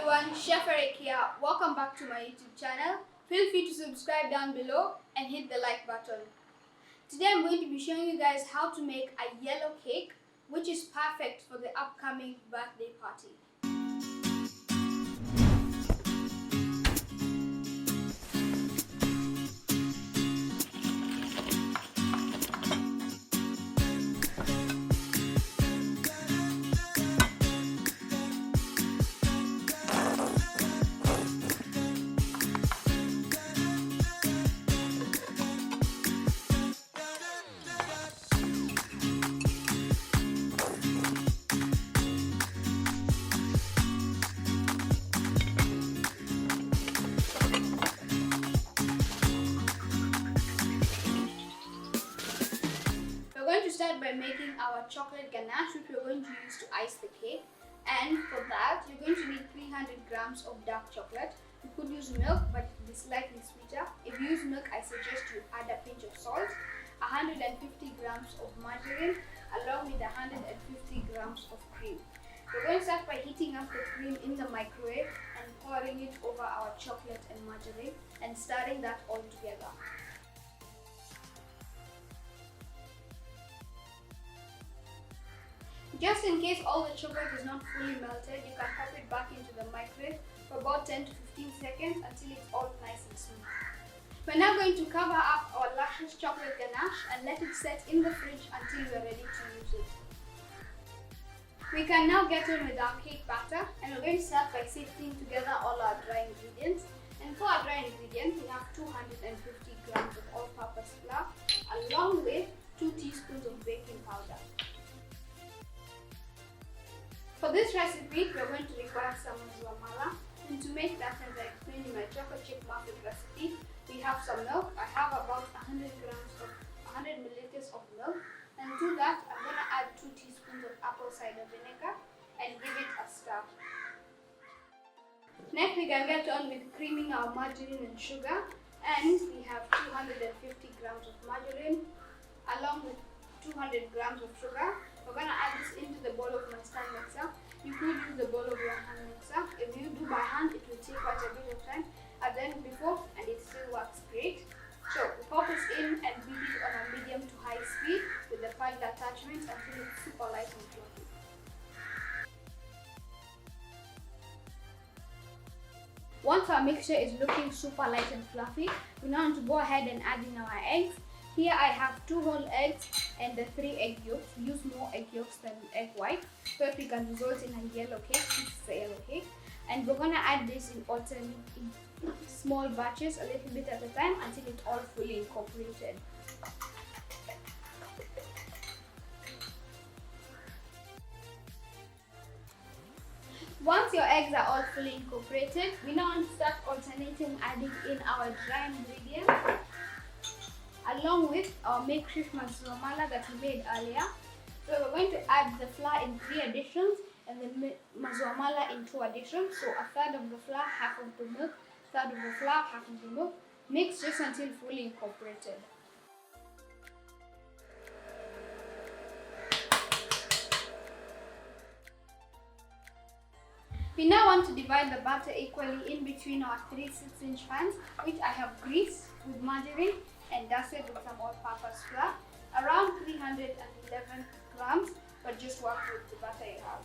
everyone, Chef Eric here. Welcome back to my YouTube channel. Feel free to subscribe down below and hit the like button. Today I'm going to be showing you guys how to make a yellow cake, which is perfect for the upcoming birthday party. We're going to start by making our chocolate ganache, which we're going to use to ice the cake. And for that, you're going to need 300 grams of dark chocolate. You could use milk, but it will be slightly sweeter. If you use milk, I suggest you add a pinch of salt, 150 grams of margarine, along with 150 grams of cream. We're going to start by heating up the cream in the microwave and pouring it over our chocolate and margarine and stirring that all together. Just in case all the chocolate is not fully melted, you can pop it back into the microwave for about 10 to 15 seconds until it's all nice and smooth. We're now going to cover up our luscious chocolate ganache and let it set in the fridge until we're ready to use it. We can now get on with our cake batter, and we're going to start by sifting together all our dry ingredients. And for our dry ingredients, we have 250 grams of all-purpose flour along with 2 teaspoons of baking powder. For this recipe, we're going to require some mazua, and to make that, as I explained in my chocolate chip muffin recipe, we have some milk. I have about 100 milliliters of milk, and to that I'm going to add 2 teaspoons of apple cider vinegar and give it a stir. Next, we can get on with creaming our margarine and sugar, and we have 250 grams of margarine along with 200 grams of sugar. We're going to add this into the bowl of my stand mixer. You could use the bowl of your hand mixer. If you do by hand, it will take quite a bit of time. I've done it before and it still works great. So we pop this in and beat it on a medium to high speed with the paddle attachment until it's super light and fluffy. Once our mixture is looking super light and fluffy, we now want to go ahead and add in our eggs. Here I have 2 whole eggs and the 3 egg yolks. We use more egg yolks than egg white, so that we can result in a yellow cake. This is a yellow cake. And we're going to add this in small batches, a little bit at a time, until it's all fully incorporated. Once your eggs are all fully incorporated, we now want to start alternating adding in our dry ingredients along with our makeshift mazua that we made earlier. So we're going to add the flour in 3 additions and the mazua in 2 additions. So a third of the flour, half of the milk, third of the flour, half of the milk. Mix just until fully incorporated. We now want to divide the batter equally in between our 3 6-inch pans, which I have greased with margarine and dusted with some all-purpose flour, around 311 grams, but just work with the butter you have.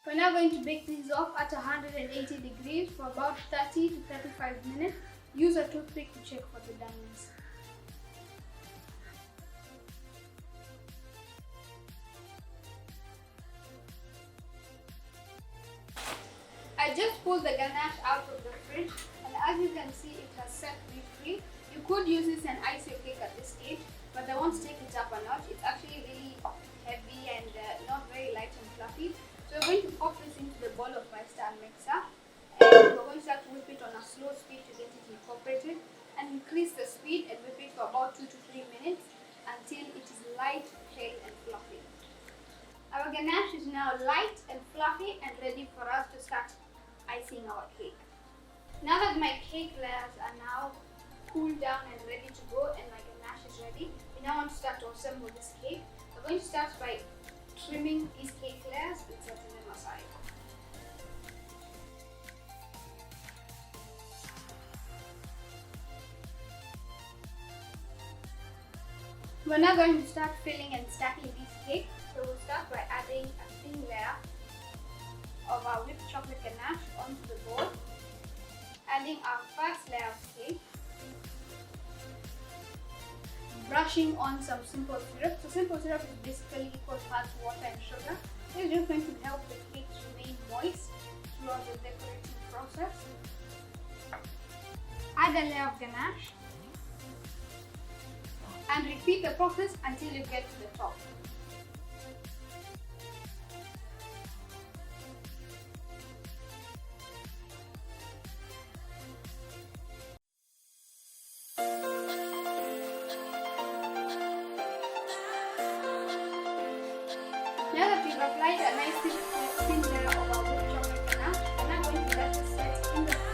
We're now going to bake these off at 180 degrees for about 30 to 35 minutes. Use a toothpick to check for the doneness. I just pulled the ganache out of the fridge, and as you can see, it has set beautifully. You could use this and ice your cake at this stage, but I want to take it up a notch. It's actually really heavy and not very light and fluffy. So we're going to pop this into the bowl of my stand mixer, and we're going to start to whip it on a slow speed to get it incorporated, and increase the speed and whip it for about 2 to 3 minutes until it is light, pale and fluffy. Our ganache is now light and fluffy icing our cake. Now that my cake layers are now cooled down and ready to go and my ganache is ready, we now want to start to assemble this cake. We're going to start by trimming these cake layers and setting them aside. We're now going to start filling and stacking these cakes. So we'll start by adding a thin layer of our whipped chocolate ganache onto the board, adding our first layer of cake, brushing on some simple syrup. So simple syrup is basically equal parts water and sugar. It's just going to help the cakes remain moist throughout the decorating process. Add a layer of ganache and repeat the process until you get to the top. Now that we've applied a nice thin layer of our whipped chocolate ganache, we're now going to let it set in the